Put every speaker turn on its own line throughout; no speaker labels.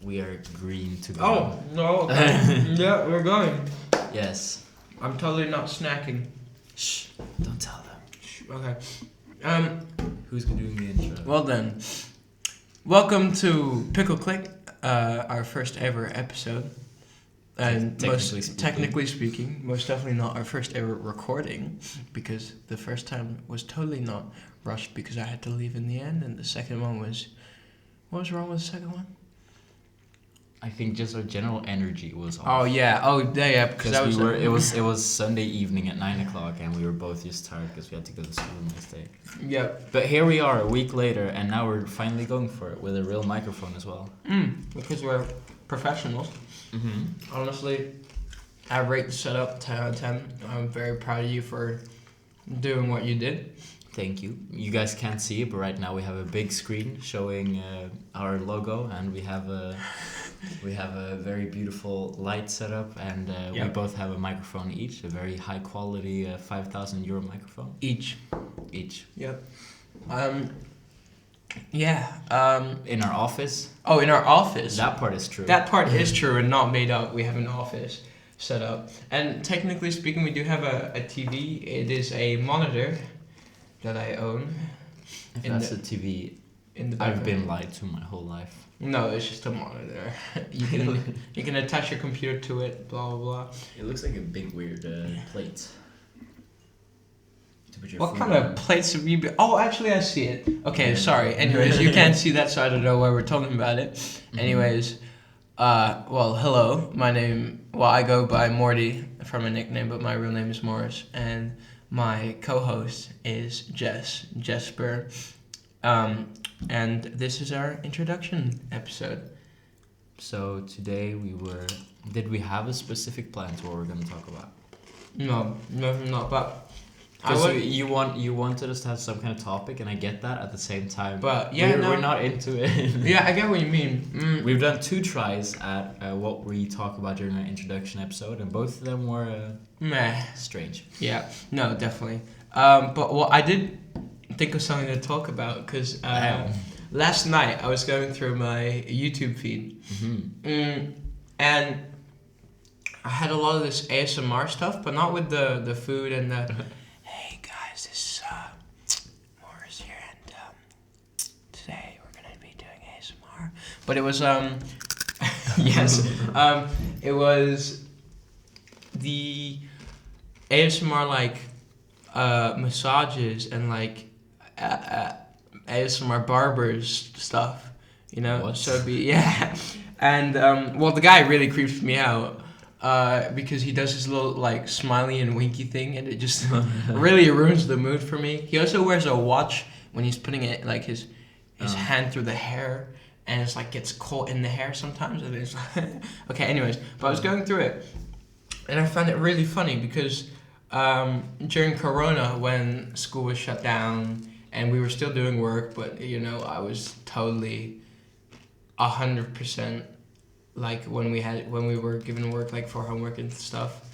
We are green to go.
Oh, no. Okay. Yeah, we're going.
Yes.
I'm totally not snacking.
Shh. Don't tell them.
Okay.
Who's doing the intro?
Well then, welcome to Pickle Clique, our first ever episode. And technically speaking, most definitely not our first ever recording, because the first time was totally not rushed because I had to leave in the end, and the second one was... What was wrong with the second one?
I think just our general energy was off.
Oh yeah, because
it was Sunday evening at 9:00 and we were both just tired because we had to go to school the next day.
Yep.
But here we are a week later, and now we're finally going for it with a real microphone as well.
Because we're professionals.
Mm-hmm.
Honestly, I rate the setup 10 out of 10. I'm very proud of you for doing what you did.
Thank you. You guys can't see it, but right now we have a big screen showing our logo, and we have a very beautiful light setup, and we both have a microphone each, a very high quality €5,000 microphone. Each.
Yep.
In our office.
Oh, in our office.
That part is true.
That part is true and not made up. We have an office set up. And technically speaking, we do have a TV. It is a monitor that I own.
If that's the TV
in the
I've been lied to my whole life.
No, it's just a monitor. You can attach your computer to it, blah, blah, blah.
It looks like a big weird plate.
What kind of plates have you been... Oh, actually, I see it. Okay, sorry. Anyways, you can't see that, so I don't know why we're talking about it. Mm-hmm. Anyways, hello. I go by Morty from a nickname, but my real name is Morris. And my co-host is Jess, Jesper. And this is our introduction episode.
So today did we have a specific plan to what we're going to talk about?
No, not, but...
Because you wanted us to have some kind of topic, and I get that. At the same time,
but yeah,
we're not into it.
Yeah, I get what you mean.
We've done 2 tries at what we talk about during our introduction episode, and both of them were strange.
Yeah, no, definitely. But I did think of something to talk about, because last night I was going through my YouTube feed, and I had a lot of this ASMR stuff, but not with the food and the... Hey guys, this is Morris here, and today we're gonna be doing ASMR. But it was yes, it was the ASMR like massages and like ASMR barbers stuff, you know.
What?
So it'd be and the guy really creeps me out. Because he does his little like smiley and winky thing, and it just really ruins the mood for me. He also wears a watch when he's putting it like his hand through the hair, and it's like gets caught in the hair sometimes. And it's okay. Anyways, but I was going through it, and I found it really funny because during Corona, when school was shut down and we were still doing work, but you know I was totally 100%. Like when we were given work like for homework and stuff,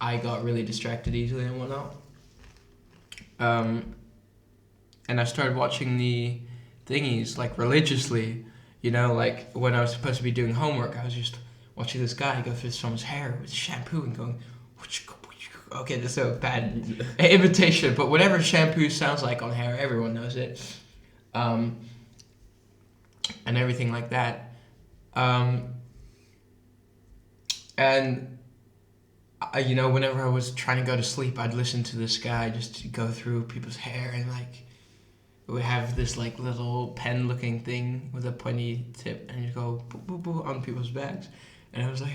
I got really distracted easily and whatnot. And I started watching the thingies like religiously, you know, like when I was supposed to be doing homework, I was just watching this guy go through someone's hair with shampoo and going, okay, that's a bad imitation, but whatever shampoo sounds like on hair, everyone knows it, and everything like that. And, you know, whenever I was trying to go to sleep, I'd listen to this guy just go through people's hair, and, like, we have this, like, little pen-looking thing with a pointy tip, and you go boop, boop, boop on people's backs. And I was like,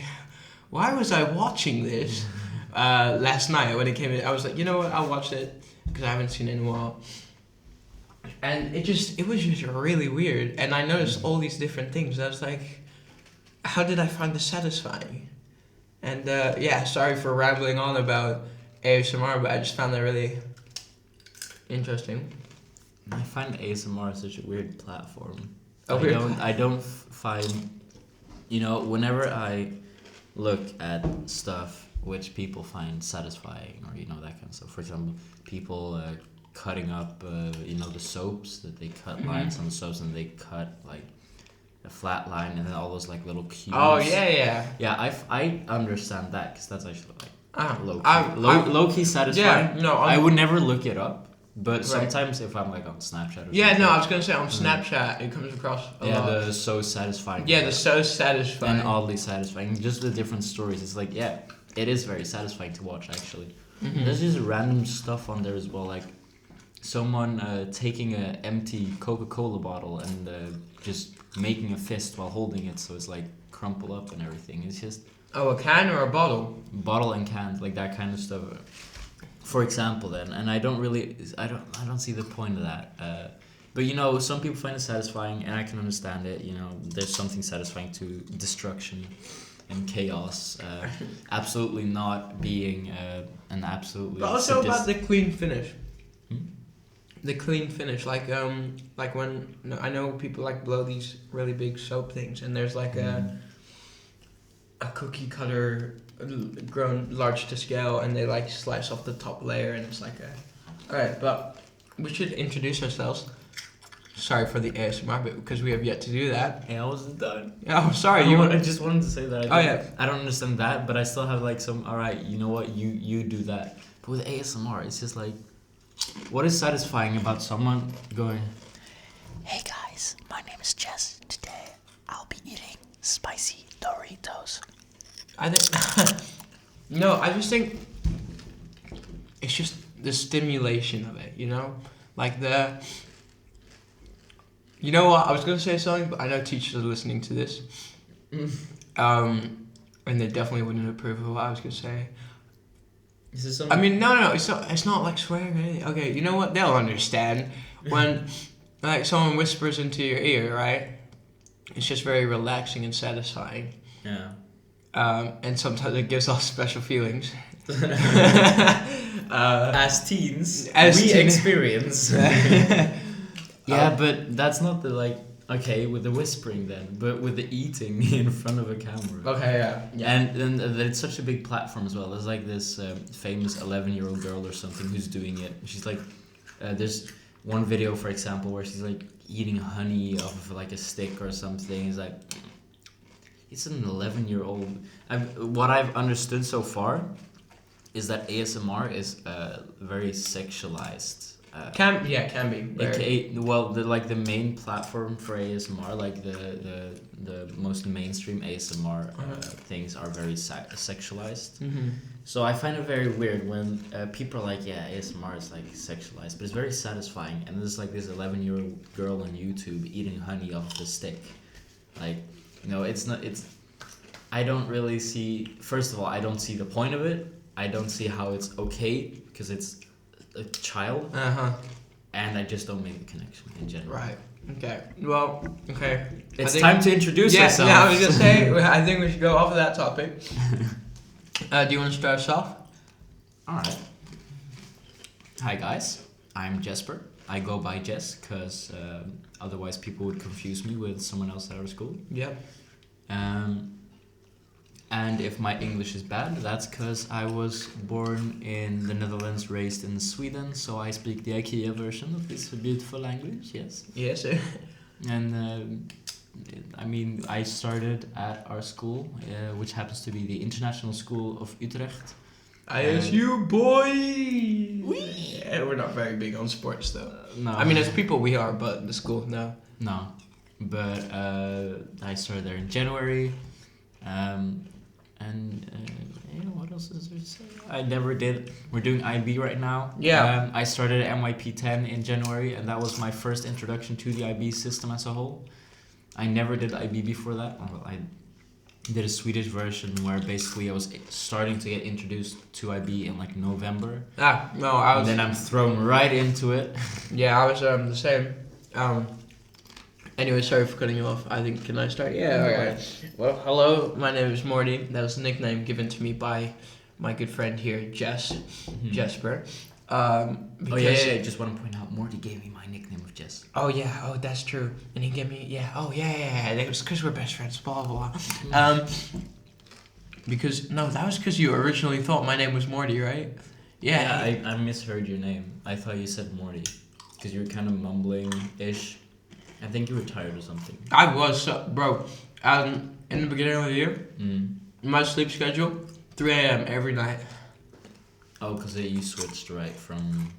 why was I watching this last night when it came in? I was like, you know what, I'll watch it, because I haven't seen it in a while. And it was just really weird. And I noticed all these different things. I was like, how did I find this satisfying? And sorry for rambling on about ASMR, but I just found that really interesting.
I find ASMR such a weird platform.
I
don't find, you know, whenever I look at stuff which people find satisfying, or you know, that kind of stuff. For example, people cutting up, you know, the soaps that they cut lines on the soaps, and they cut like a flat line and then all those like little cubes.
Oh yeah.
Yeah, I understand that because that's actually like low key satisfying.
Yeah, no,
I would never look it up, but
Right.
sometimes if I'm like on Snapchat or
Yeah,
something.
no, I was gonna say on Snapchat it comes across a lot.
the so satisfying.
Yeah, the so satisfying.
And oddly satisfying. Just the different stories. It's like, yeah, it is very satisfying to watch actually.
Mhm.
There's just random stuff on there as well, like someone taking an empty Coca-Cola bottle and just making a fist while holding it, so it's like crumple up and everything. It's just
Oh, a can or a bottle?
bottle and cans, like that kind of stuff. For example, then, and I don't see the point of that. But you know, some people find it satisfying, and I can understand it. You know, there's something satisfying to destruction and chaos. Absolutely not being an absolutely.
But also about the clean finish.
Hmm?
The clean finish, like when I know people like blow these really big soap things, and there's like a cookie cutter grown large to scale, and they like slice off the top layer, and it's like a. All right, but we should introduce ourselves. Sorry for the ASMR bit because we have yet to do that.
Hey, I wasn't done.
Oh, sorry.
I just wanted to say that.
I
don't understand that, but I still have like some. All right, you know what? You do that. But with ASMR, it's just like, what is satisfying about someone going?
Hey guys, my name is Jess. Today I'll be eating spicy Doritos.
I think. No, I just think it's just the stimulation of it, you know? Like the. You know what? I was going to say something, but I know teachers are listening to this. And they definitely wouldn't approve of what I was going to say.
Is this something?
I mean, no, it's not like swearing or anything. Okay, you know what? They'll understand when like someone whispers into your ear, right? It's just very relaxing and satisfying.
Yeah.
And sometimes it gives off special feelings.
As teens,
As
we
teen-
experience. Yeah, but that's not the like. Okay, with the whispering then, but with the eating in front of a camera.
Okay, yeah.
And then it's such a big platform as well. There's like this famous 11-year-old girl or something who's doing it. She's like, there's one video, for example, where she's like eating honey off of like a stick or something. It's like, it's an 11-year-old. What I've understood so far is that ASMR is very sexualized.
Can be.
AKA, well, the main platform for ASMR, like the most mainstream ASMR things are very sexualized.
Mm-hmm.
So I find it very weird when people are like, yeah, ASMR is like sexualized, but it's very satisfying. And there's like this 11-year-old girl on YouTube eating honey off the stick. Like, you know, it's not. I don't really see. First of all, I don't see the point of it. I don't see how it's okay because it's a child, and I just don't make the connection in general.
Right. Okay. Well. Okay.
It's time to introduce yourself.
Yeah. I was gonna say. I think we should go off of that topic. Do you want to start us off?
All right. Hi guys, I'm Jesper. I go by Jess because otherwise people would confuse me with someone else at our school.
Yep.
And if my English is bad, that's because I was born in the Netherlands, raised in Sweden, so I speak the IKEA version of this beautiful language, yes.
Yes, sir.
And I mean, I started at our school, which happens to be the International School of Utrecht.
ISU boy! Yeah, we're not very big on sports though.
No.
I mean, as people we are, but the school, no.
No. But I started there in January. What else is there to say? I never did. We're doing IB right now.
Yeah.
I started at MYP 10 in January, and that was my first introduction to the IB system as a whole. I never did IB before that. Well, I did a Swedish version where basically I was starting to get introduced to IB in like November.
No, I was.
And then I'm thrown right into it.
Yeah, I was the same. Anyway, sorry for cutting you off. I think, can I start? Yeah, okay. Well, hello, my name is Morty. That was a nickname given to me by my good friend here, Jess.
Mm-hmm.
Jesper.
Because I just want to point out, Morty gave me my nickname of Jess.
Oh, yeah. Oh, that's true. And he gave me, yeah. Oh, yeah. It was because we're best friends, blah, blah, blah. That was because you originally thought my name was Morty, right?
Yeah, I misheard your name. I thought you said Morty. Because you were kind of mumbling-ish. I think you were tired or something.
I was, bro. In the beginning of the year, my sleep schedule, 3 a.m. every night.
Oh, because you switched right from...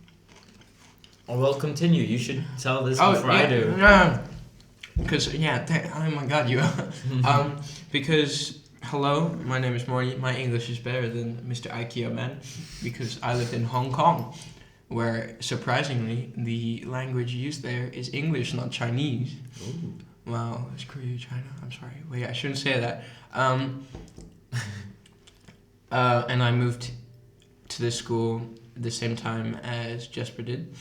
Oh, well, continue. You should tell this before I do.
Because, oh my god, you... because, hello, my name is Morty. My English is better than Mr. IKEA Man. Because I lived in Hong Kong, where, surprisingly, the language used there is English, not Chinese.
Ooh.
Wow, screw you, China. I'm sorry. Wait, I shouldn't say that. And I moved to this school at the same time as Jesper did.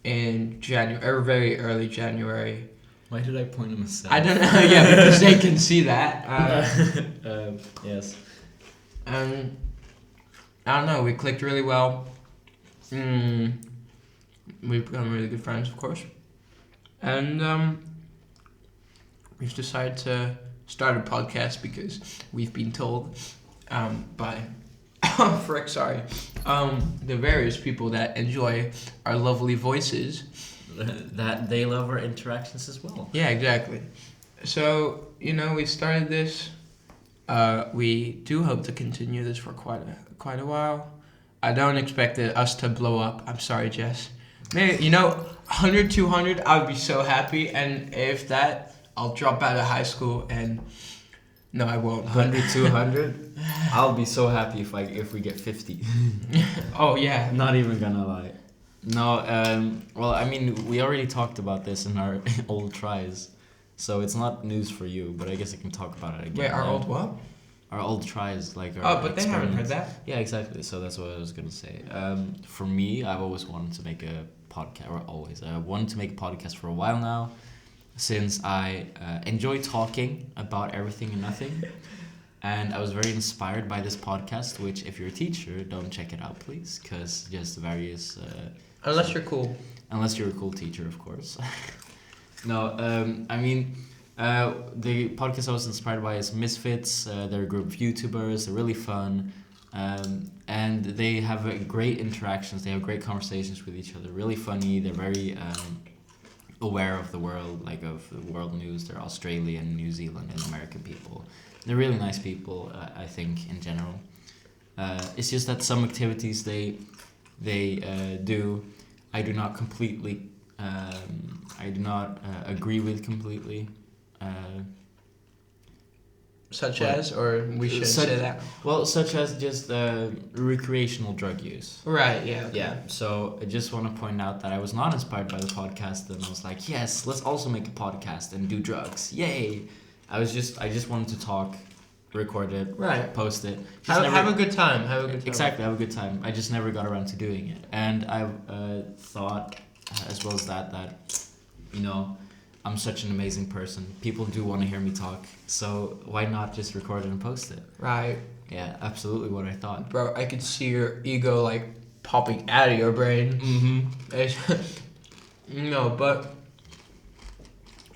In January, or very early January.
Why did I point at myself?
I don't know. Yeah, because they can see that.
Yes.
I don't know. We clicked really well. We've become really good friends, of course. And we've decided to start a podcast because we've been told by the various people that enjoy our lovely voices
that they love our interactions as well.
Yeah, exactly. So, we started this. We do hope to continue this for quite a while. I don't expect us to blow up. I'm sorry, Jess. Maybe, 100, 200, I would be so happy. And if that, I'll drop out of high school and... No, I won't.
100, 200? I'll be so happy if we get 50.
Oh, yeah.
Not even gonna lie. No, well, I mean, we already talked about this in our old tries. So it's not news for you, but I guess I can talk about it again.
Wait, our old what?
Our old tries, like our
but they haven't heard that.
Yeah, exactly. So that's what I was gonna say. For me, I've always wanted to make a podcast, I wanted to make a podcast for a while now, since I enjoy talking about everything and nothing. And I was very inspired by this podcast, which if you're a teacher, don't check it out, please, because just various...
Unless you're cool.
Unless you're a cool teacher, of course. No, I mean... the podcast I was inspired by is Misfits. They're a group of YouTubers. They're really fun. And they have great interactions. They have great conversations with each other. Really funny. They're very aware of the world, like of the world news. They're Australian, New Zealand, and American people. They're really nice people, I think, in general. It's just that some activities they do, I do not completely... I do not agree with completely.
Such as, or we should say that?
Well, such as just recreational drug use.
Right, yeah. Okay.
Yeah, so I just want to point out that I was not inspired by the podcast, and I was like, yes, let's also make a podcast and do drugs. Yay! I just wanted to talk, record it,
right,
post it.
Have a good time.
Exactly, have a good time. I just never got around to doing it. And I thought, as well as that, I'm such an amazing person. People do want to hear me talk, so why not just record it and post it?
Right.
Yeah, absolutely what I thought.
Bro, I could see your ego like popping out of your brain.
Mm-hmm.
But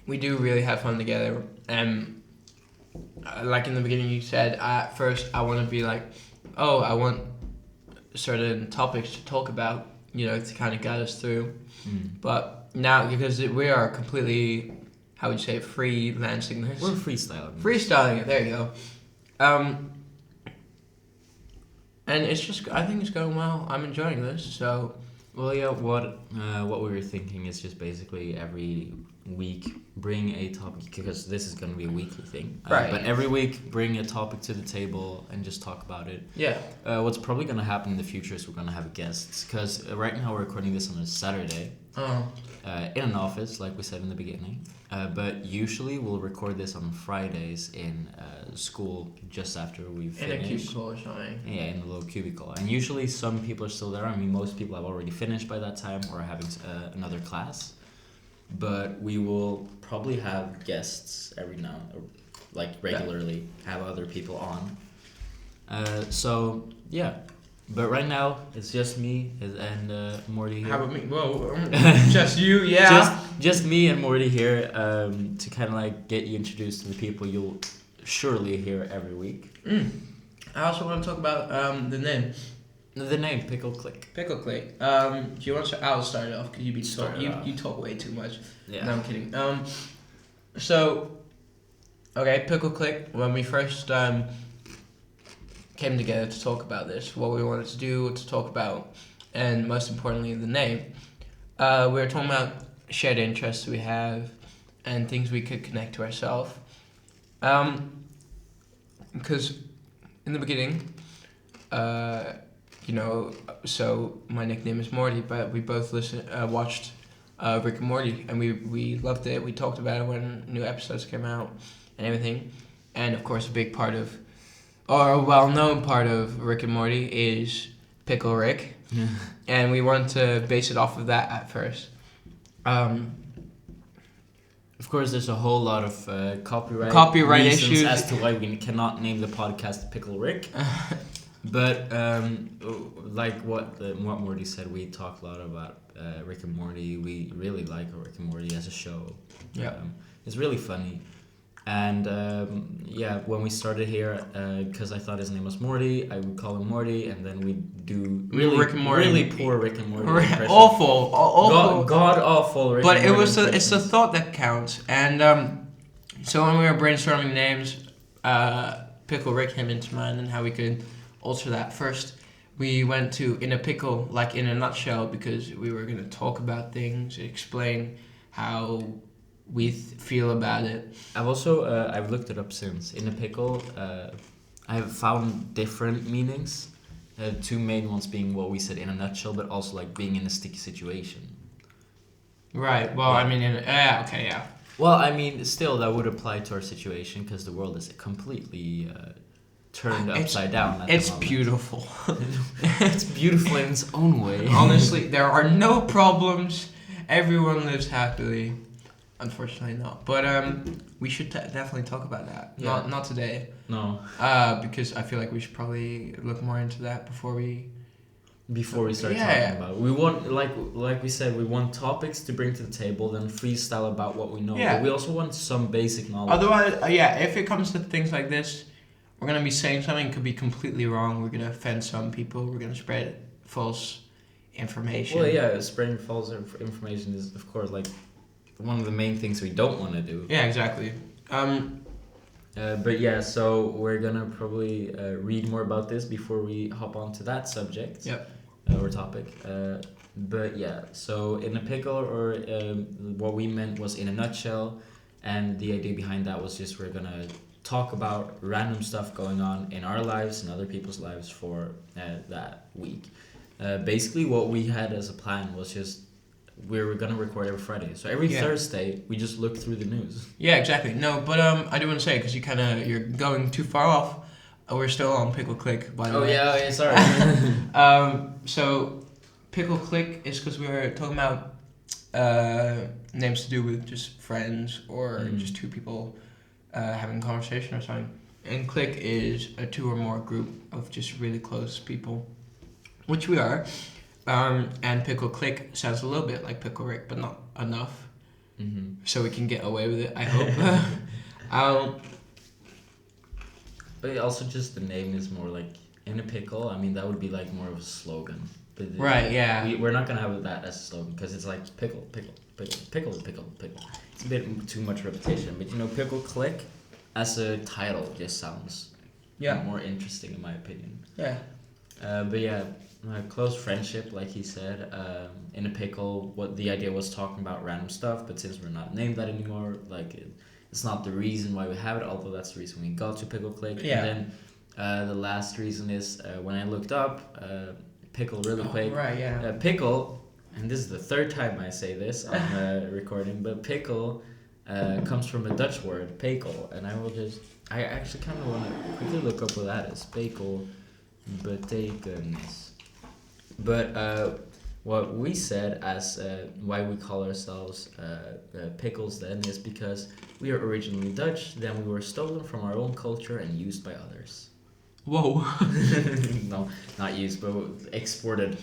we do really have fun together. And like in the beginning you said, at first I want to be like, I want certain topics to talk about, to kind of guide us through. But now, because we are completely, how would you say, freelancing this?
We're freestyling.
Freestyling it, there you go. And it's just, I think it's going well. I'm enjoying this, so...
Well, yeah, what we were thinking is just basically every week bring a topic, because this is going to be a weekly thing.
Right.
But every week bring a topic to the table and just talk about it.
Yeah.
What's probably going to happen in the future is we're going to have guests, because right now we're recording this on a Saturday. In an office, like we said in the beginning. But usually we'll record this on Fridays in school just after we've finished.
In a cubicle or something.
Yeah, in a little cubicle. And usually some people are still there. I mean, most people have already finished by that time or are having another class. But we will probably have guests every now, like regularly, have other people on. So, yeah. But right now, it's just me and Morty here.
How about me? Whoa, just you, yeah.
Just me and Morty here to kind of like get you introduced to the people you'll surely hear every week.
I also want to talk about the name.
The name Pickle Clique.
Pickle Clique. Do you want to? I'll start it off because you talk way too much.
Yeah.
No, I'm kidding. So, okay, Pickle Clique. When we first came together to talk about this, what we wanted to do, to talk about, and most importantly, the name. We were talking about shared interests we have, and things we could connect to ourselves. Because in the beginning, so my nickname is Morty, but we both watched Rick and Morty, and we loved it. We talked about it when new episodes came out and everything. And of course, a big part of, or a well-known part of Rick and Morty is Pickle Rick.
Yeah.
And we wanted to base it off of that at first.
Of course, there's a whole lot of copyright reasons
issues
as to why we cannot name the podcast Pickle Rick. But like what Morty said, we talk a lot about Rick and Morty. We really like Rick and Morty as a show.
Yeah,
it's really funny. And when we started here, because I thought his name was Morty, I would call him Morty, and then we do
Rick and Morty.
really poor Rick and Morty impression.
Awful.
God awful Rick
but
and Morty
it's the thought that counts. And so when we were brainstorming names, Pickle Rick came into mind and how we could alter that. First, we went to In a Pickle, like in a nutshell, because we were going to talk about things, explain how we feel about it.
I've also I've looked it up since. In a pickle, I have found different meanings. Two main ones being what we said in a nutshell, but also like being in a sticky situation.
Right. Well,
Yeah.
I mean, okay, yeah.
Well, I mean, still that would apply to our situation because the world is completely turned upside down. At
It's
the moment.
beautiful.
It's beautiful in its own way.
Honestly, there are no problems. Everyone lives happily. Unfortunately not, but we should definitely talk about that.
Yeah.
Not today.
No.
Because I feel like we should probably look more into that before we
start talking about it. We want, like we said, we want topics to bring to the table, then freestyle about what we know.
Yeah.
But we also want some basic knowledge.
Otherwise, if it comes to things like this, we're gonna be saying something could be completely wrong. We're gonna offend some people. We're gonna spread false information.
Well, yeah, spreading false information is, of course, like one of the main things we don't want to do.
Yeah, exactly.
But yeah, so we're gonna probably read more about this before we hop on to that subject.
Yep.
Or topic. But yeah, so in a pickle, or what we meant was in a nutshell, and the idea behind that was just we're gonna talk about random stuff going on in our lives and other people's lives for that week. Basically, what we had as a plan was just we were gonna record every Friday. So every Thursday, we just look through the news.
Yeah, exactly. No, but I do want to say, because you're going too far off. We're still on Pickle Clique, by the way.
Oh yeah, sorry.
So Pickle Clique is because we were talking about names to do with just friends or just two people having a conversation or something. And Clique is a two or more group of just really close people, which we are. And Pickle Clique sounds a little bit like Pickle Rick, but not enough.
Mm-hmm.
So we can get away with it, I hope.
But also just the name is more like in a pickle. I mean, that would be like more of a slogan. But
Right, yeah.
We're not going to have that as a slogan because it's like pickle, pickle, pickle, pickle, pickle, pickle. It's a bit too much repetition. But Pickle Clique as a title just sounds more interesting in my opinion.
Yeah.
But yeah, close friendship, like he said. In a pickle, what the idea was talking about random stuff, but since we're not named that anymore, it's not the reason why we have it, although that's the reason we got to Pickle Clique.
Yeah.
And then the last reason is when I looked up pickle really quick.
Right, yeah.
Pickle, and this is the third time I say this on recording, but pickle comes from a Dutch word, pekel, and I actually kind of want to quickly look up what that is. Pekel betekenis. But what we said as why we call ourselves pickles then is because we are originally Dutch, then we were stolen from our own culture and used by others.
Whoa.
No, not used, but exported.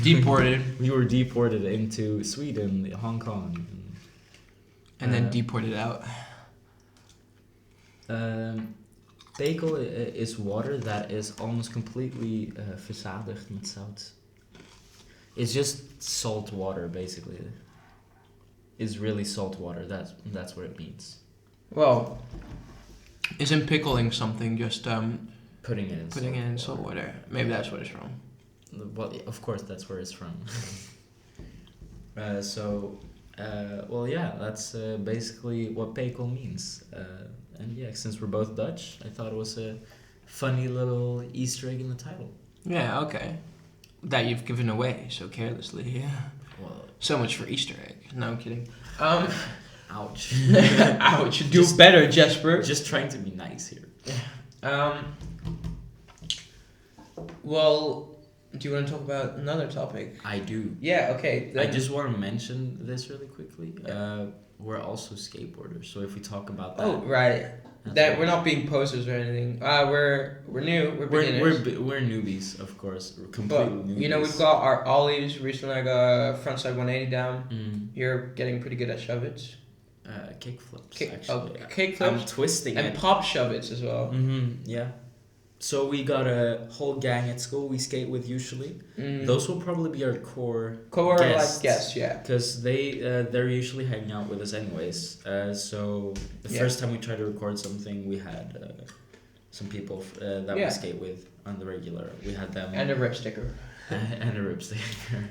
Deported.
We were deported into Sweden, Hong Kong.
And then deported out.
Pekel is water that is almost completely verzadigd met zout. It's just salt water, basically. It's really salt water. That's what it means.
Well, isn't pickling something just
Putting it
in salt water? Maybe that's what it's from.
Well, of course, that's where it's from. Well, yeah, that's basically what pekel means. And yeah, since we're both Dutch, I thought it was a funny little Easter egg in the title.
Yeah, okay. That you've given away so carelessly, yeah.
Well,
so much for Easter egg. No, I'm kidding.
Ouch.
Ouch. Do better, Jesper.
Just trying to be nice here.
Well, do you want to talk about another topic?
I do.
Yeah, okay.
I just want to mention this really quickly. Yeah. We're also skateboarders, so if we talk about that.
Oh, right. That we're not being posters or anything. We're new. We're beginners.
We're newbies, of course. We're completely newbies.
You know, we've got our ollies. Recently, I got a frontside 180 down. You're getting pretty good at shove-its.
Kick flips, actually.
Kick flips.
I'm twisting
and
it.
Pop shove-its as well.
Yeah. So we got a whole gang at school we skate with usually. Those will probably be our core guests,
yeah.
Because they're usually hanging out with us anyways. So the first time we tried to record something, we had some people that we skate with on the regular. We had them
and a rip sticker.
And a rip sticker.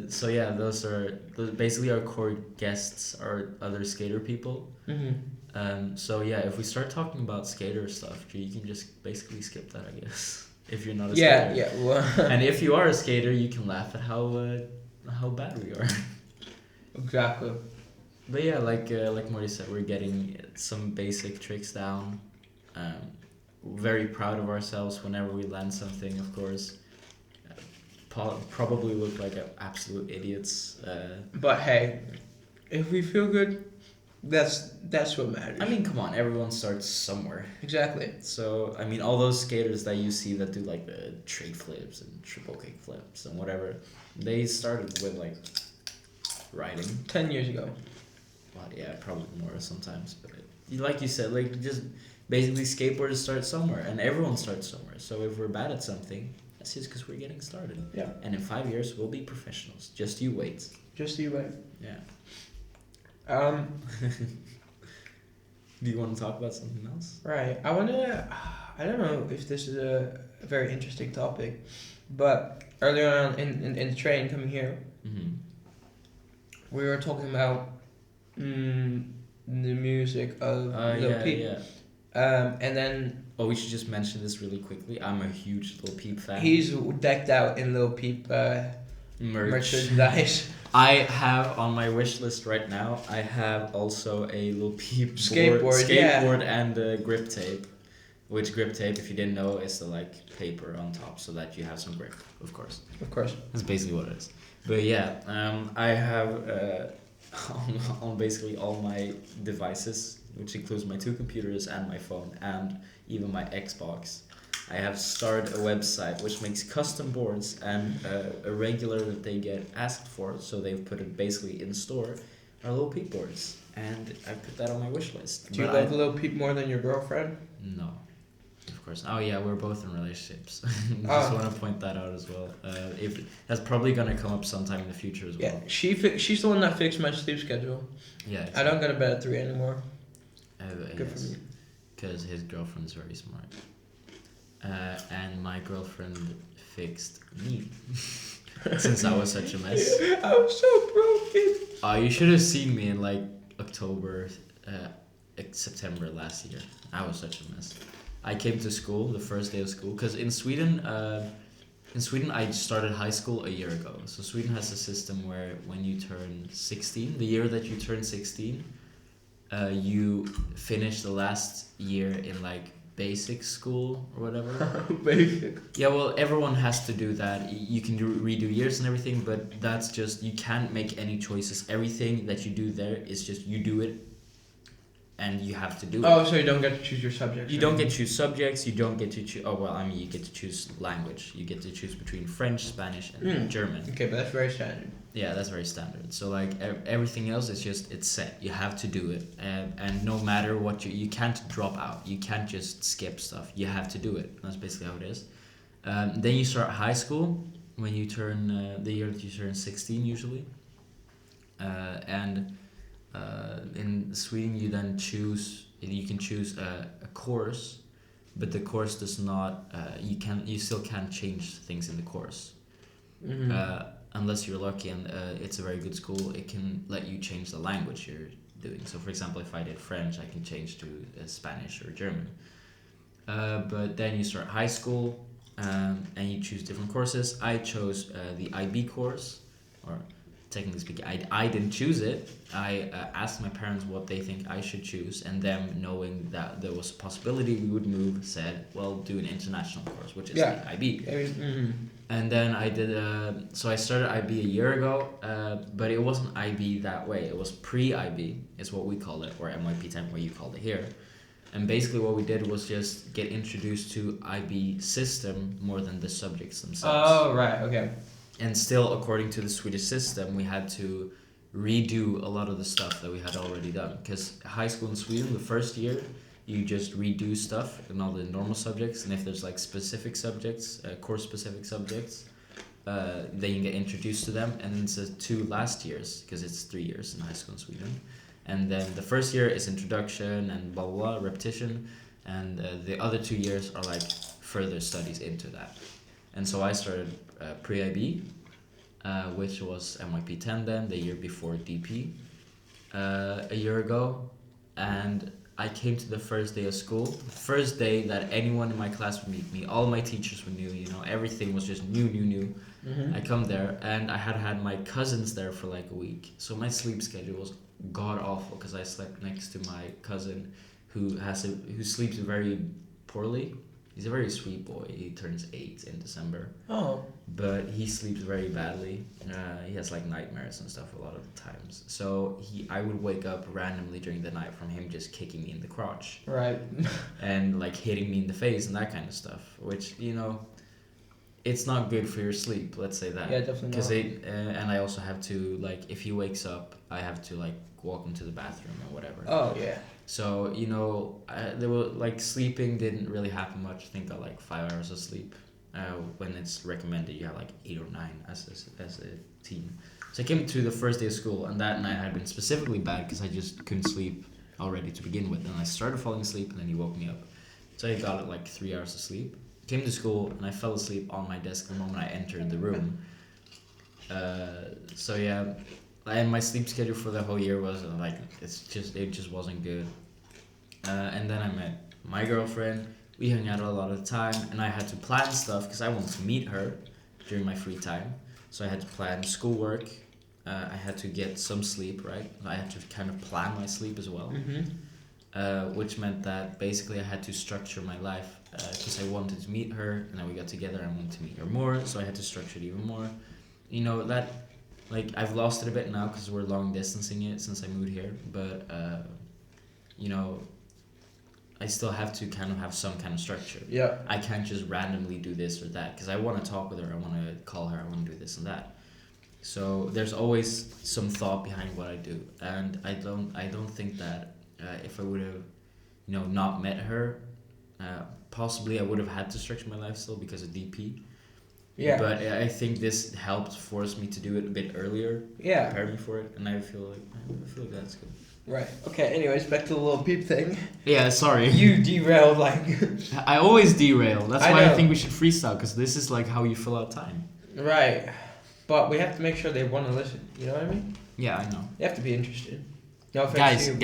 So yeah, those are basically our core guests, are other skater people. So yeah, if we start talking about skater stuff, you can just basically skip that, I guess. If you're not a skater.
Yeah. Well,
and if you are a skater, you can laugh at how bad we are.
Exactly.
But yeah, like Morty said, we're getting some basic tricks down. We're very proud of ourselves whenever we land something, of course. Probably look like absolute idiots.
But hey, if we feel good, that's what matters.
I mean, come on, everyone starts somewhere.
Exactly.
So, I mean, all those skaters that you see that do like the trig flips and triple kick flips and whatever, they started with like riding.
10 years ago.
Well, yeah, probably more sometimes. But like you said, like just basically skateboarders start somewhere and everyone starts somewhere. So if we're bad at something, that's just because we're getting started.
Yeah.
And in 5 years, we'll be professionals. Just you wait.
Just you wait.
Yeah. Do you want to talk about something else?
Right. I don't know if this is a very interesting topic, but earlier on in the train coming here, we were talking about the music of Lil Peep. Yeah. And then...
Oh, we should just mention this really quickly. I'm a huge Lil Peep fan.
He's decked out in Lil Peep merchandise.
I have on my wish list right now, I have also a Lil Peep
skateboard
and grip tape. Which grip tape, if you didn't know, is the like paper on top so that you have some grip, of course.
Of course.
That's basically what it is. But yeah, I have on basically all my devices, which includes my 2 computers and my phone and even my Xbox. I have started a website which makes custom boards and a regular that they get asked for, so they've put it basically in store, are Lil Peep boards. And I put that on my wish list.
Do you love Lil Peep more than your girlfriend?
No. Of course. Oh yeah, we're both in relationships. Just want to point that out as well. If that's probably gonna come up sometime in the future as well.
Yeah, she's the one that fixed my sleep schedule.
Yeah. Exactly.
I don't go to bed at 3 anymore.
Good for me. Because his girlfriend's very smart. And my girlfriend fixed me since I was such a mess.
I was so broken.
You should have seen me in like September last year. I was such a mess. I came to school the first day of school because in Sweden I started high school a year ago. So Sweden has a system where when you turn 16, the year that you turn 16, you finish the last year in like basic school or whatever.
Basic.
Yeah, well, everyone has to do that. You can redo years and everything, but that's just, you can't make any choices. Everything that you do there is just, you do it and you have to do it.
Oh, so you don't get to choose your subjects.
You don't get to choose subjects. You don't get to choose. Oh well, I mean, you get to choose language. You get to choose between French, Spanish, and German.
Okay, but that's very standard.
Yeah, that's very standard. So like everything else is just it's set. You have to do it, and no matter what you can't drop out. You can't just skip stuff. You have to do it. That's basically how it is. Then you start high school when you turn the year that you turn 16 usually, and in Sweden you then choose. You can choose a course, but the course does not. You still can't change things in the course. Unless you're lucky and it's a very good school, it can let you change the language you're doing. So, for example, if I did French, I can change to Spanish or German. But then you start high school and you choose different courses. I chose the IB course, or technically speaking, I didn't choose it. I asked my parents what they think I should choose, and them knowing that there was a possibility we would move, said, well, do an international course, which is the IB. And then I did, so I started IB a year ago, but it wasn't IB that way. It was pre-IB, is what we call it, or MYP 10, what you called it here. And basically what we did was just get introduced to IB system more than the subjects themselves.
Oh, right, okay.
And still, according to the Swedish system, we had to redo a lot of the stuff that we had already done. Because high school in Sweden, the first year, you just redo stuff in all the normal subjects, and if there's like specific subjects, course-specific subjects, then you get introduced to them. And then it's 2 last years, because it's 3 years in high school in Sweden. And then the first year is introduction and blah blah blah, repetition, and the other 2 years are like further studies into that. And so I started pre-IB, which was MYP 10 then, the year before DP, a year ago, and I came to the first day of school, first day that anyone in my class would meet me. All my teachers were new, you know, everything was just new. I come there, and I had my cousins there for like a week. So my sleep schedule was god awful, because I slept next to my cousin who sleeps very poorly. He's a very sweet boy. He turns 8 in December.
Oh.
But he sleeps very badly. He has like nightmares and stuff a lot of the times. So I would wake up randomly during the night from him just kicking me in the crotch.
Right.
And like hitting me in the face and that kind of stuff. Which, you know, it's not good for your sleep, let's say that.
Yeah, definitely not.
And I also have to, like, if he wakes up, I have to like walk him to the bathroom or whatever.
Oh, yeah.
So, you know, there were like sleeping didn't really happen much. I think I got like 5 hours of sleep. When it's recommended, you have like 8 or 9 as a teen. So I came to the first day of school, and that night had been specifically bad because I just couldn't sleep already to begin with. And I started falling asleep, and then he woke me up. So I got like 3 hours of sleep. Came to school, and I fell asleep on my desk the moment I entered the room. So yeah. And my sleep schedule for the whole year was like it just wasn't good. And then I met my girlfriend. We hung out a lot of the time, and I had to plan stuff because I wanted to meet her during my free time. So I had to plan schoolwork. I had to get some sleep, right? I had to kind of plan my sleep as well, which meant that basically I had to structure my life because I wanted to meet her, and then we got together. I wanted to meet her more, so I had to structure it even more. You know that. Like, I've lost it a bit now because we're long distancing it since I moved here. But, you know, I still have to kind of have some kind of structure.
Yeah.
I can't just randomly do this or that because I want to talk with her. I want to call her. I want to do this and that. So there's always some thought behind what I do. And I don't think that if I would have, you know, not met her, possibly I would have had to structure my life still because of DP.
Yeah.
But I think this helped force me to do it a bit earlier.
Yeah.
Prepare me for it, and I feel like that's good.
Right. Okay. Anyways, back to the little peep thing.
Yeah. Sorry.
You derailed like.
I always derail. That's why
know.
I think we should freestyle, because this is like how you fill out time.
Right. But we have to make sure they want to listen. You know what I mean?
Yeah, I know.
You have to be interested. No offense to you,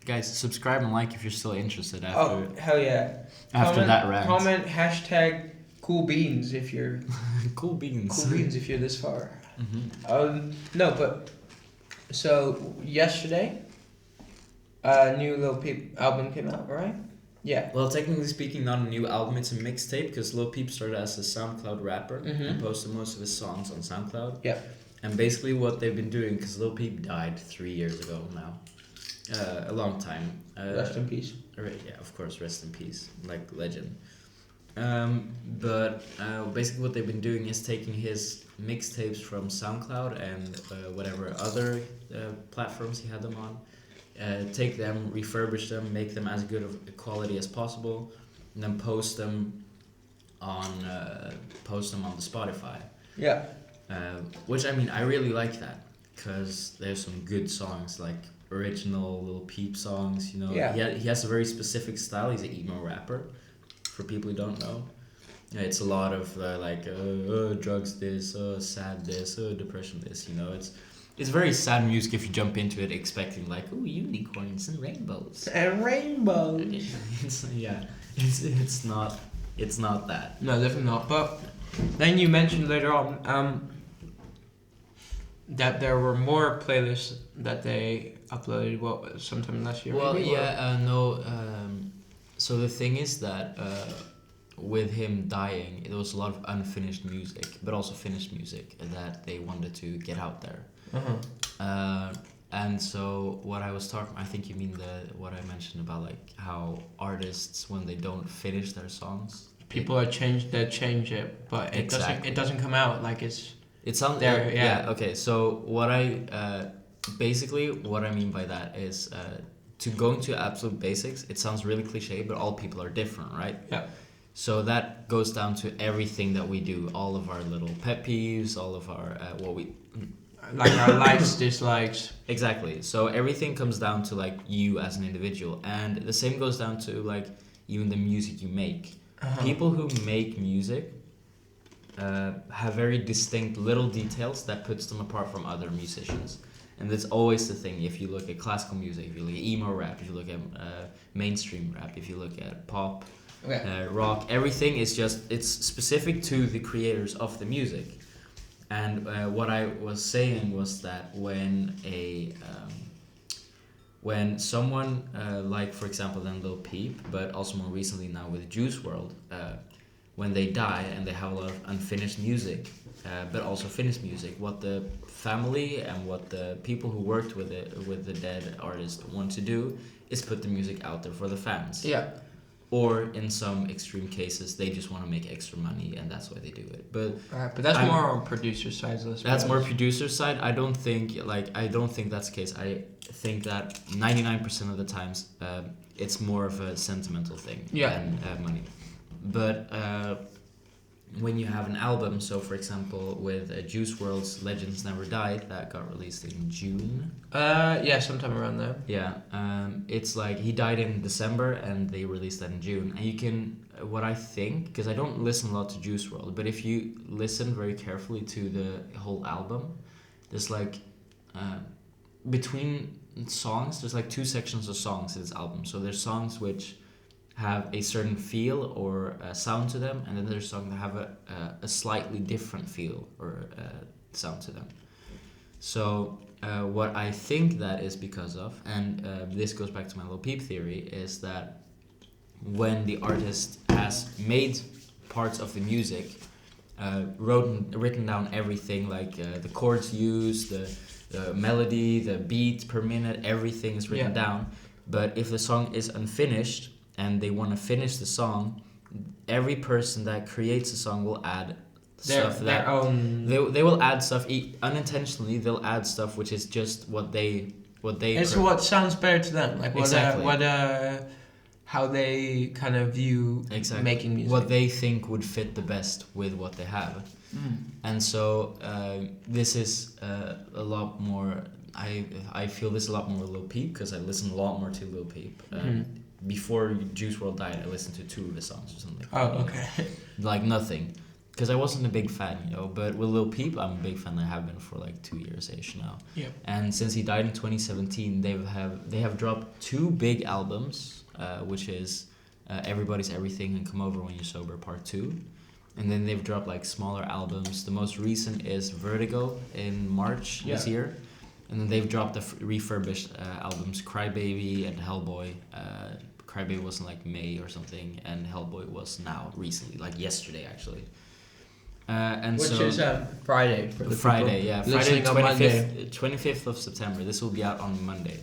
Guys, subscribe and like if you're still interested after.
Oh hell yeah!
After that rant.
Comment hashtag cool beans if you're.
Cool beans.
Cool beans if you're this far.
Mm-hmm.
No, but so yesterday, a new Lil Peep album came out, right? Yeah.
Well, technically speaking, not a new album. It's a mixtape because Lil Peep started as a SoundCloud rapper and posted most of his songs on SoundCloud.
Yeah.
And basically what they've been doing, because Lil Peep died 3 years ago now. a long time.
Rest in peace.
Yeah, of course, rest in peace, like legend. But basically, what they've been doing is taking his mixtapes from SoundCloud and whatever other platforms he had them on. Take them, refurbish them, make them as good of quality as possible, and then post them on the Spotify.
Yeah.
Which I mean, I really like that because there's some good songs, like original Lil Peep songs. You know, he has a very specific style. He's an emo rapper. For people who don't know, it's a lot of drugs this, sad this, depression this. You know, it's very sad music if you jump into it expecting like, ooh, unicorns and rainbows.
And rainbows.
It's not that.
No, definitely not. But then you mentioned later on that there were more playlists that they uploaded sometime last year.
Well,
maybe,
no. So the thing is that with him dying, there was a lot of unfinished music, but also finished music that they wanted to get out there. And so what I was talking, I think you mean what I mentioned about like how artists, when they don't finish their songs,
people they change it, but it doesn't come out like it's.
It sounds
there.
Yeah. Okay. So what I basically what I mean by that is to go into absolute basics. It sounds really cliche, but all people are different, right?
Yeah.
So that goes down to everything that we do, all of our little pet peeves, all of our what we
like our likes, dislikes.
Exactly. So everything comes down to like you as an individual, and the same goes down to like even the music you make. People who make music have very distinct little details that puts them apart from other musicians. And that's always the thing. If you look at classical music, if you look at emo-rap, if you look at mainstream rap, if you look at pop, rock, everything is it's specific to the creators of the music. And what I was saying was that when someone like, for example, then Lil Peep, but also more recently now with Juice WRLD, when they die and they have a lot of unfinished music, but also finished music, what the family and what the people who worked with the dead artist want to do is put the music out there for the fans.
Yeah.
Or in some extreme cases, they just want to make extra money, and that's why they do it. But
that's more on producer side.
That's more producer side. I don't think that's the case. I think that 99% of the times, it's more of a sentimental thing than money. But when you have an album, so for example, with Juice WRLD's Legends Never Died, that got released in June.
Sometime around there.
Yeah, it's like he died in December and they released that in June. And you can, what I think, because I don't listen a lot to Juice WRLD, but if you listen very carefully to the whole album, there's like, between songs, there's like two sections of songs in this album. So there's songs which have a certain feel or sound to them, and then there's songs that have a slightly different feel or sound to them. So what I think that is because of, and this goes back to my Lil Peep theory, is that when the artist has made parts of the music, written down everything, like the chords used, the melody, the beat per minute, everything is written down. But if the song is unfinished and they want to finish the song, every person that creates a song will add stuff
their own.
They will add stuff unintentionally. They'll add stuff which is just what they.
It's what sounds better to them, like
exactly.
How they kind of view making music.
What they think would fit the best with what they have. And so this is a lot more. I feel this a lot more with Lil Peep because I listen a lot more to Lil Peep. Before Juice WRLD died, I listened to 2 of his songs or something.
Oh, okay.
Like nothing, because I wasn't a big fan, But with Lil Peep, I'm a big fan. I have been for like 2 years-ish now.
Yeah.
And since he died in 2017, they have dropped 2 big albums, which is Everybody's Everything and Come Over When You're Sober Part 2. And then they've dropped like smaller albums. The most recent is Vertigo in March this year. And then they've dropped the refurbished albums Crybaby and Hellboy. Crybaby was in like May or something, and Hellboy was now recently, like yesterday actually.
Which is Friday for the
Friday,
people
Friday
listening on Monday.
25th of September. This will be out on Monday.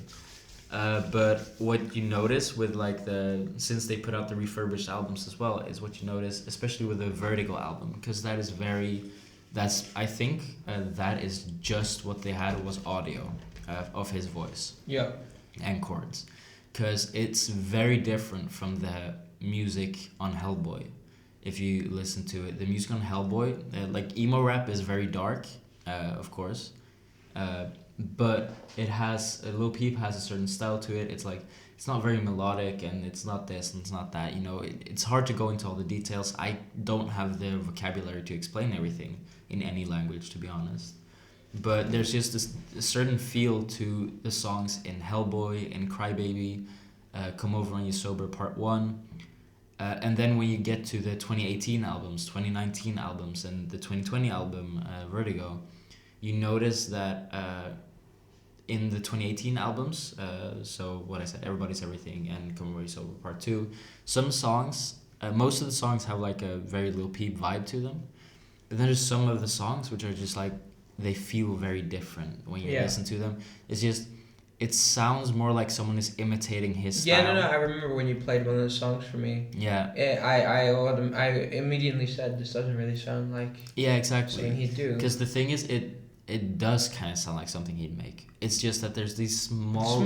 But what you notice with like since they put out the refurbished albums as well, is what you notice, especially with the Vertigo album, because I think that is just what they had was audio of his voice.
Yeah.
And chords, because it's very different from the music on Hellboy. If you listen to it, the music on Hellboy, like Emo-Rap is very dark, of course, but it has Lil Peep has a certain style to it. It's like it's not very melodic, and it's not this and it's not that. You know, it's hard to go into all the details. I don't have the vocabulary to explain everything in any language, to be honest. But there's just a certain feel to the songs in Hellboy, in Crybaby, Come Over When You Sober Part 1. And then when you get to the 2018 albums, 2019 albums, and the 2020 album, Vertigo, you notice that in the 2018 albums, so what I said, Everybody's Everything and Come Over When You Sober Part 2, some songs, most of the songs have like a very Lil Peep vibe to them. But then there's some of the songs which are just like, they feel very different when you listen to them. It's just, it sounds more like someone is imitating his style.
Yeah, no, I remember when you played one of those songs for me.
Yeah.
I immediately said, this doesn't really sound like...
Yeah, exactly.
Something he'd do.
Because the thing is, it does kind of sound like something he'd make. It's just that there's these small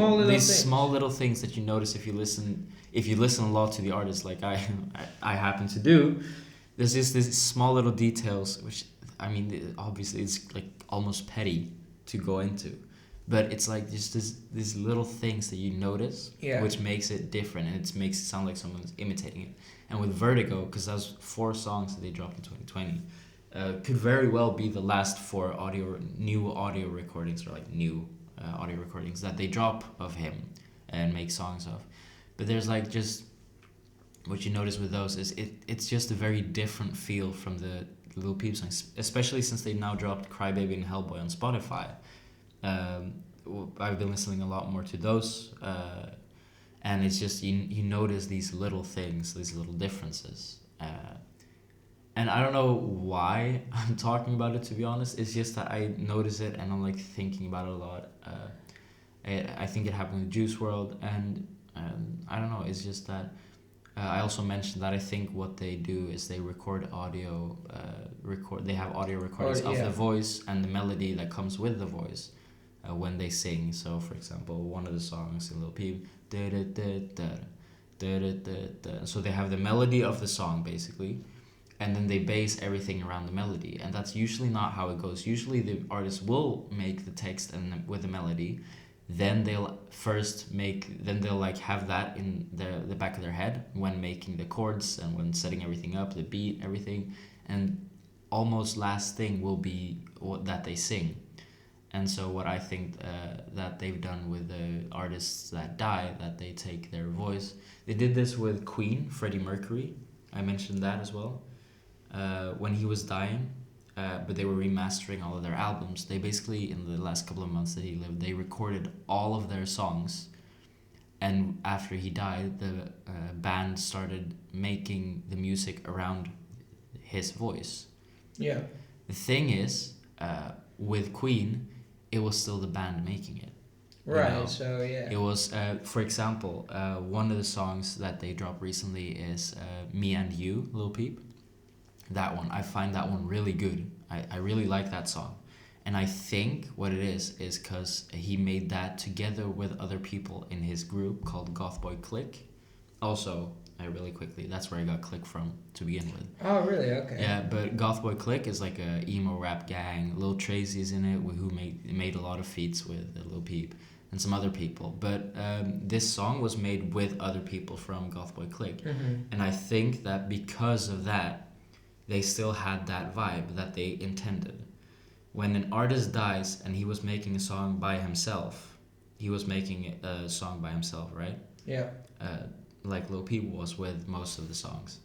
little things that you notice if you listen a lot to the artist, like I happen to do. There's just these small little details, which, I mean, obviously it's like almost petty to go into, but it's like just these little things that you notice, which makes it different, and it makes it sound like someone's imitating it. And with Vertigo, because that was 4 songs that they dropped in 2020, could very well be the last 4 new audio recordings, or like new audio recordings that they drop of him and make songs of. But there's like just what you notice with those is it's just a very different feel from the Lil Peep songs, especially since they now dropped Crybaby and Hellboy on Spotify. I've been listening a lot more to those, and it's just you notice these little things, these little differences, and I don't know why I'm talking about it, to be honest. It's just that I notice it and I'm like thinking about it a lot. I think it happened with Juice WRLD, and I don't know, it's just that I also mentioned that I think what they do is they record audio, they have audio recordings of the voice and the melody that comes with the voice when they sing. So, for example, one of the songs in Lil Peep, so they have the melody of the song, basically, and then they base everything around the melody. And that's usually not how it goes. Usually the artist will make the text and with the melody, then they'll like have that in the back of their head when making the chords and when setting everything up, the beat, everything, and almost last thing will be that they sing. And so what I think that they've done with the artists that die, that they take their voice, they did this with Queen, Freddie Mercury. I mentioned that as well. When he was dying, but they were remastering all of their albums. They basically, in the last couple of months that he lived, they recorded all of their songs. And after he died, the band started making the music around his voice.
Yeah.
The thing is, with Queen, it was still the band making it.
Right,
you know?
So yeah.
It was, for example, one of the songs that they dropped recently is Me and You, Lil Peep. That one, I find that one really good. I really like that song. And I think what it is because he made that together with other people in his group called Pickle Clique. Also, really quickly, that's where I got Clique from to begin with.
Oh, really? Okay.
Yeah, but Pickle Clique is like a Emo-Rap gang. Lil Tracy's in it, who made a lot of feats with Lil Peep and some other people. But this song was made with other people from Pickle Clique.
Mm-hmm.
And I think that because of that, they still had that vibe that they intended. When an artist dies and he was making a song by himself, right?
Yeah.
Like Lil Peep was with most of the songs.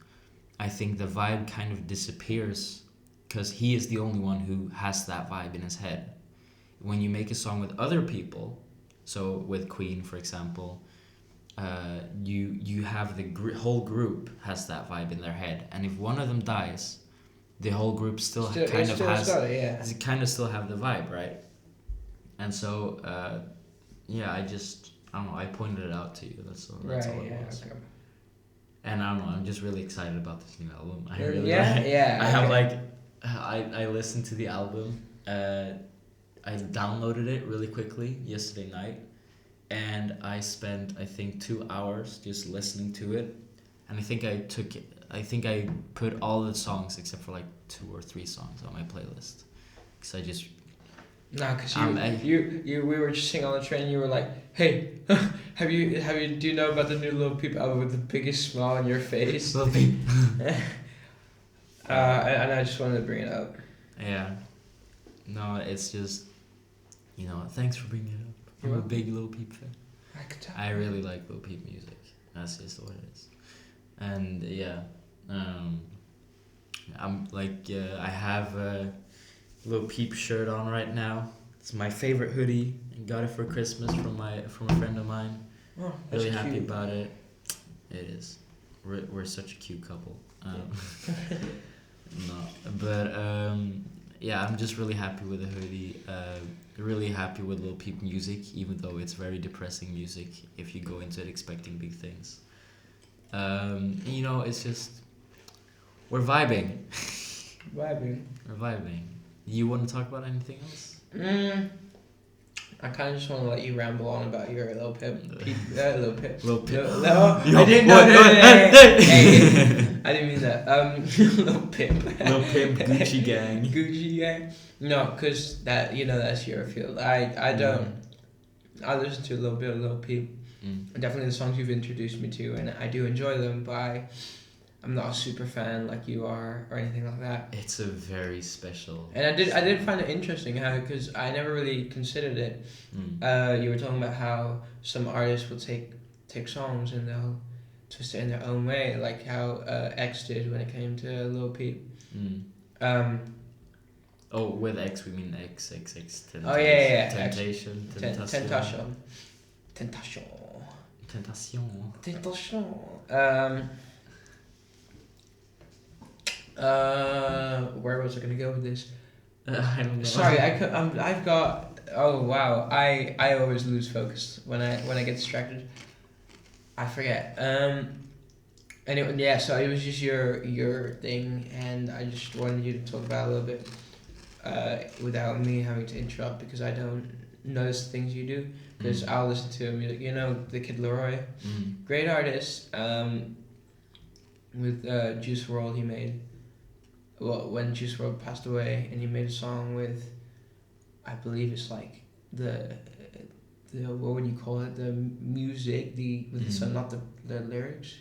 I think the vibe kind of disappears because he is the only one who has that vibe in his head. When you make a song with other people, so with Queen, for example, you have the whole group has that vibe in their head, and if one of them dies, the whole group still still have the vibe, right? And so I just I don't know. I pointed it out to you. That's all
Right.
it
Yeah.
was.
Okay.
And I don't know. I'm just really excited about this new album. I
Yeah,
really
yeah,
I have
okay.
like, I listened to the album. I downloaded it really quickly yesterday night, and I spent I think 2 hours just listening to it, and I think I put all the songs except for like 2 or 3 songs on my playlist, because I just
No, because we were just sitting on the train. You were like, "Hey, do you know about the new Lil Peep album with the biggest smile on your face?"
Lil Peep.
And I just wanted to bring it up.
Yeah. No, it's just, thanks for bringing it up.
You're
I'm a
welcome.
big Lil Peep fan.
I could tell.
I really like Lil Peep music. That's just what it is. And yeah, I'm like, I have a Lil Peep shirt on right now. It's my favorite hoodie. I got it for Christmas from a friend of mine.
Oh, that's
Really happy
cute.
about it. It is. We're such a cute couple. No, but yeah, I'm just really happy with the hoodie. Really happy with Lil Peep music, even though it's very depressing music if you go into it expecting big things. It's just we're vibing.
Vibing.
We're vibing. You want to talk about anything else?
I kind of just want to let you ramble on about your Lil Peep. Lil Peep.
Lil Peep.
No,
Yo,
I didn't
what?
know.
Hey.
Hey, I didn't mean that. Lil Peep.
Lil Peep, Gucci Gang.
Gucci Gang. No, cause that's your field. I don't. I listen to a little bit of Lil Peep. Definitely the songs you've introduced me to, and I do enjoy them. But I'm not a super fan like you are, or anything like that.
It's a very special.
And I did find it interesting how, because I never really considered it. You were talking about how some artists will take songs and they'll twist it in their own way, like how X did when it came to Lil Peep.
Oh, with X we mean XXX.
Oh yeah.
Temptation.
Tentation. Where was I gonna go with this?
I don't know.
Sorry, I've got. Oh wow, I always lose focus when I get distracted. I forget. Anyway, so it was just your thing, and I just wanted you to talk about it a little bit, without me having to interrupt, because I don't notice the things you do. Because I'll listen to music. The Kid Leroy, great artist. With Juice WRLD, he made. Well, when Juice WRLD passed away, and he made a song with, I believe it's like the what would you call it? The music, with the song, not the lyrics.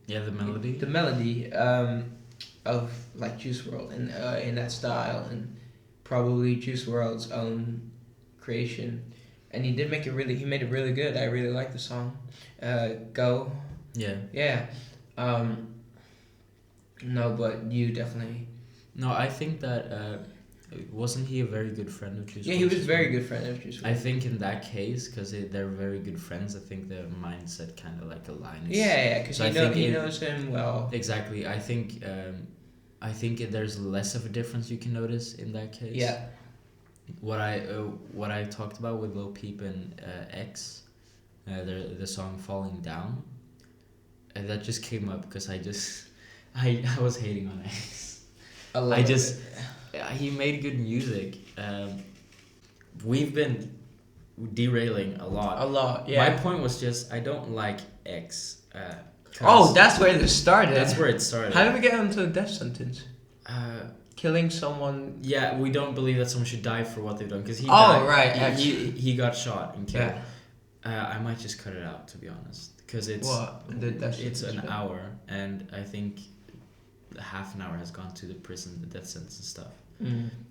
Yeah, the melody.
The melody of like Juice WRLD in that style, and probably Juice WRLD's own creation. And he made it really good. I really like the song. Go.
Yeah.
Yeah. No, but you definitely.
No, I think that wasn't he a very good friend of Juice WRLD?
Yeah, he was a very good friend of Juice WRLD.
I think in that case, because they're very good friends, I think their mindset kind of like aligns.
Yeah, because
so
he knows him well.
Exactly. I think there's less of a difference you can notice in that case.
Yeah.
What I talked about with Lil Peep and X, the song "Falling Down," that just came up because I was hating on X. He made good music. We've been derailing a lot.
A lot, yeah.
My point was just I don't like X.
That's where it started.
That's where it started.
How did we get onto a death sentence? Killing someone.
Yeah, we don't believe that someone should die for what they've done, because he.
Oh
died.
right,
he got shot and killed.
Yeah.
I might just cut it out, to be honest, because it's
it's
an hour, and I think half an hour has gone to the prison, the death sentence and stuff.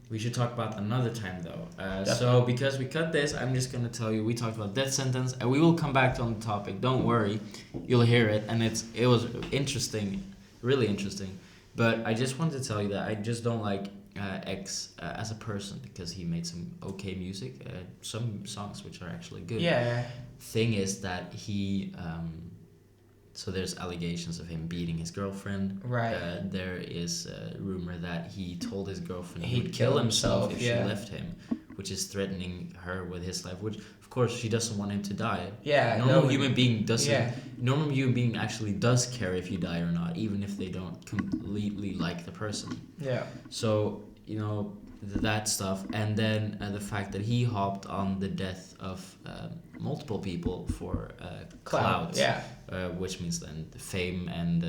We should talk about another time though. So because we cut this, I'm just gonna tell you we talked about death sentence, and we will come back on the topic. Don't worry, you'll hear it, and it was interesting, really interesting. But I just wanted to tell you that I just don't like X as a person, because he made some okay music, some songs which are actually good.
Yeah.
Thing is that he so there's allegations of him beating his girlfriend.
Right.
There is a rumor that he told his girlfriend
He'd
would kill himself if
yeah.
she left him, which is threatening her with his life, which of course she doesn't want him to die.
Yeah.
Normal human being doesn't.
Yeah.
Normal human being actually does care if you die or not, even if they don't completely like the person.
Yeah.
So, you know, that stuff, and then the fact that he hopped on the death of multiple people for clout,
Yeah.
which means then fame and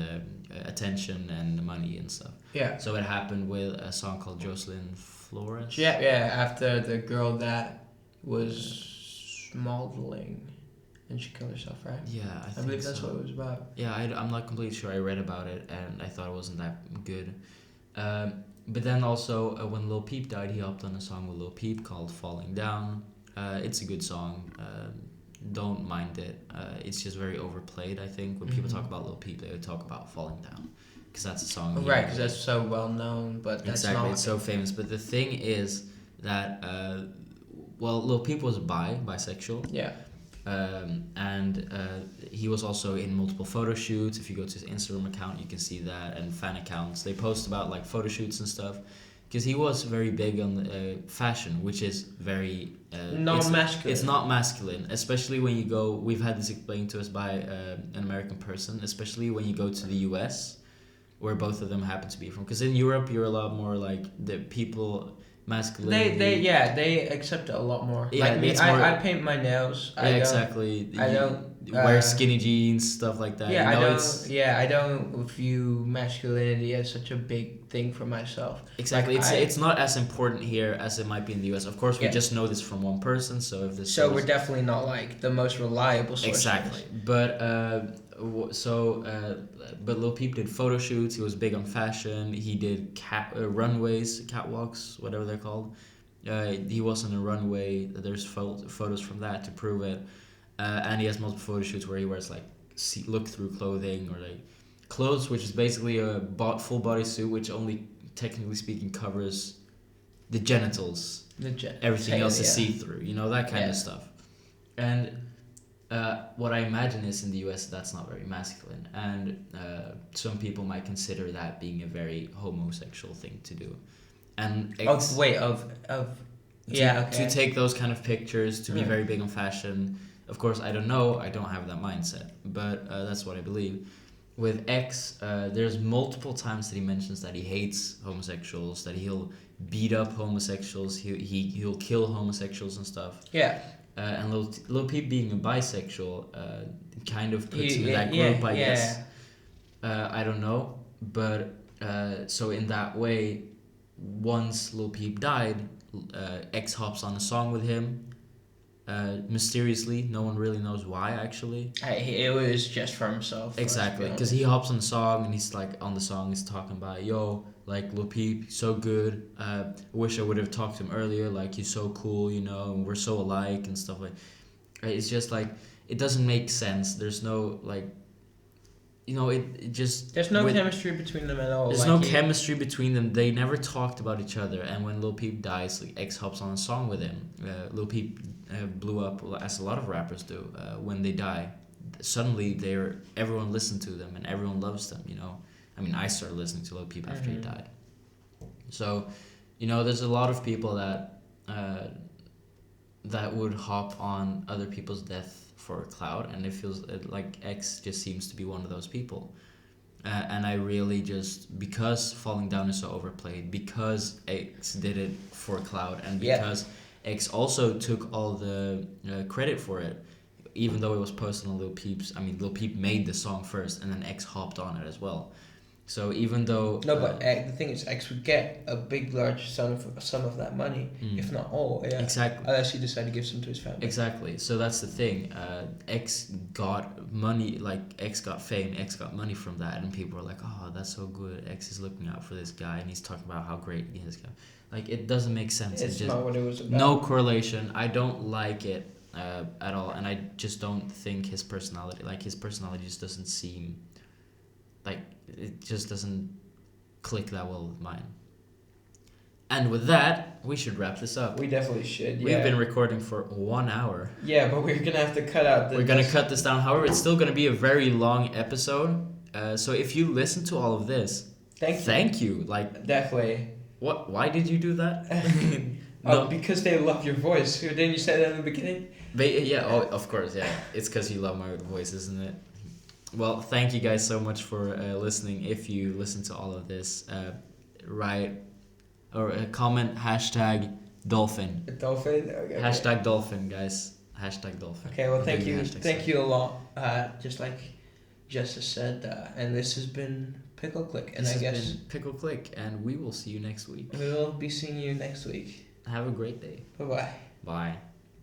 attention and money and stuff.
Yeah.
So it happened with a song called Jocelyn Flores.
Yeah. Yeah. After the girl that was modeling and she killed herself, right?
Yeah,
I believe that's what it was about.
Yeah, I'm not completely sure. I read about it and I thought it wasn't that good. But then also when Lil Peep died, he hopped on a song with Lil Peep called Falling Down. It's a good song. Don't mind it. It's just very overplayed, I think. When people talk about Lil Peep, they would talk about Falling Down. Because that's a song.
Right, because that's so well known, but that's
exactly,
not.
It's so famous. But the thing is that, Lil Peep was bisexual.
Yeah.
And he was also in multiple photo shoots. If you go to his Instagram account, you can see that, and fan accounts. They post about like photo shoots and stuff. Because he was very big on fashion, which is very
non-masculine.
It's not masculine, especially when you go. We've had this explained to us by an American person, especially when you go to the U.S., where both of them happen to be from. Because in Europe, you're a lot more like the people masculine.
They accept it a lot more.
Yeah,
like me,
it's more,
I paint my nails.
Yeah, exactly.
I don't
wear skinny jeans, stuff like that.
Yeah,
you know,
I don't view masculinity as such a big thing for myself.
Exactly,
like
it's not as important here as it might be in the US. Of course, we just know this from one person, so if this.
So we're definitely not like the most reliable source.
Exactly, but but Lil Peep did photo shoots. He was big on fashion. He did runways, catwalks, whatever they're called. He was on a runway. There's photos from that to prove it. And he has multiple photo shoots where he wears like look-through clothing or like clothes, which is basically a full body suit, which only technically speaking covers the genitals. Everything else is see-through. You know, that kind of stuff. And what I imagine is in the US that's not very masculine, and some people might consider that being a very homosexual thing to do. And to take those kind of pictures, to be very big on fashion. Of course, I don't know. I don't have that mindset, but that's what I believe. With X, there's multiple times that he mentions that he hates homosexuals, that he'll beat up homosexuals, he'll kill homosexuals and stuff.
Yeah.
And Lil Peep being a bisexual kind of puts him in that group, I guess. I don't know, but so in that way, once Lil Peep died, X hops on a song with him. Mysteriously, no one really knows why actually.
It was just for himself.
Exactly, because he hops on the song and he's like on the song he's talking about, yo, like Lil Peep, so good. I wish I would have talked to him earlier. Like he's so cool, you know, and we're so alike and stuff like. It's just like it doesn't make sense. There's no like. You know, it just...
There's no chemistry between them at all.
There's no chemistry between them. They never talked about each other. And when Lil Peep dies, like, X hops on a song with him. Lil Peep blew up, as a lot of rappers do, when they die. Suddenly, everyone listened to them and everyone loves them, you know. I mean, I started listening to Lil Peep after he died. So, you know, there's a lot of people that would hop on other people's death for clout, and it feels like X just seems to be one of those people. And I really just, because Falling Down is so overplayed, because X did it for clout, and because X also took all the credit for it, even though it was posted on Lil Peep's. I mean, Lil Peep made the song first, and then X hopped on it as well. So even though...
No, but the thing is, X would get a big, large sum of that money, if not all. Yeah.
Exactly.
Unless he decided to give some to his family.
Exactly. So that's the thing. X got money, like X got fame, X got money from that, and people were like, oh, that's so good. X is looking out for this guy, and he's talking about how great he is. Like, it doesn't make sense.
It's
just
not what it was about.
No correlation. I don't like it at all, and I just don't think his personality just doesn't seem... Like, it just doesn't click that well with mine. And with that, we should wrap this up.
We definitely should, yeah.
We've been recording for 1 hour.
Yeah, but we're going to have to cut out
We're going to cut this down. However, it's still going to be a very long episode. So if you listen to all of this, thank you. Like,
definitely.
Why did you do that? No.
Because they love your voice. Didn't you say that in the beginning?
Of course, yeah. It's because you love my voice, isn't it? Well, thank you guys so much for listening. If you listen to all of this, write or comment #dolphin.
A dolphin? Okay.
#dolphin, guys. #dolphin.
Okay, well, thank you.
Hashtags.
Thank you a lot. Just like Jess has said. And this has been Pickle Clique. And
This
I
has
guess
been Pickle Clique, and we will see you next week.
we will be seeing you next week.
Have a great day.
Bye-bye.
Bye.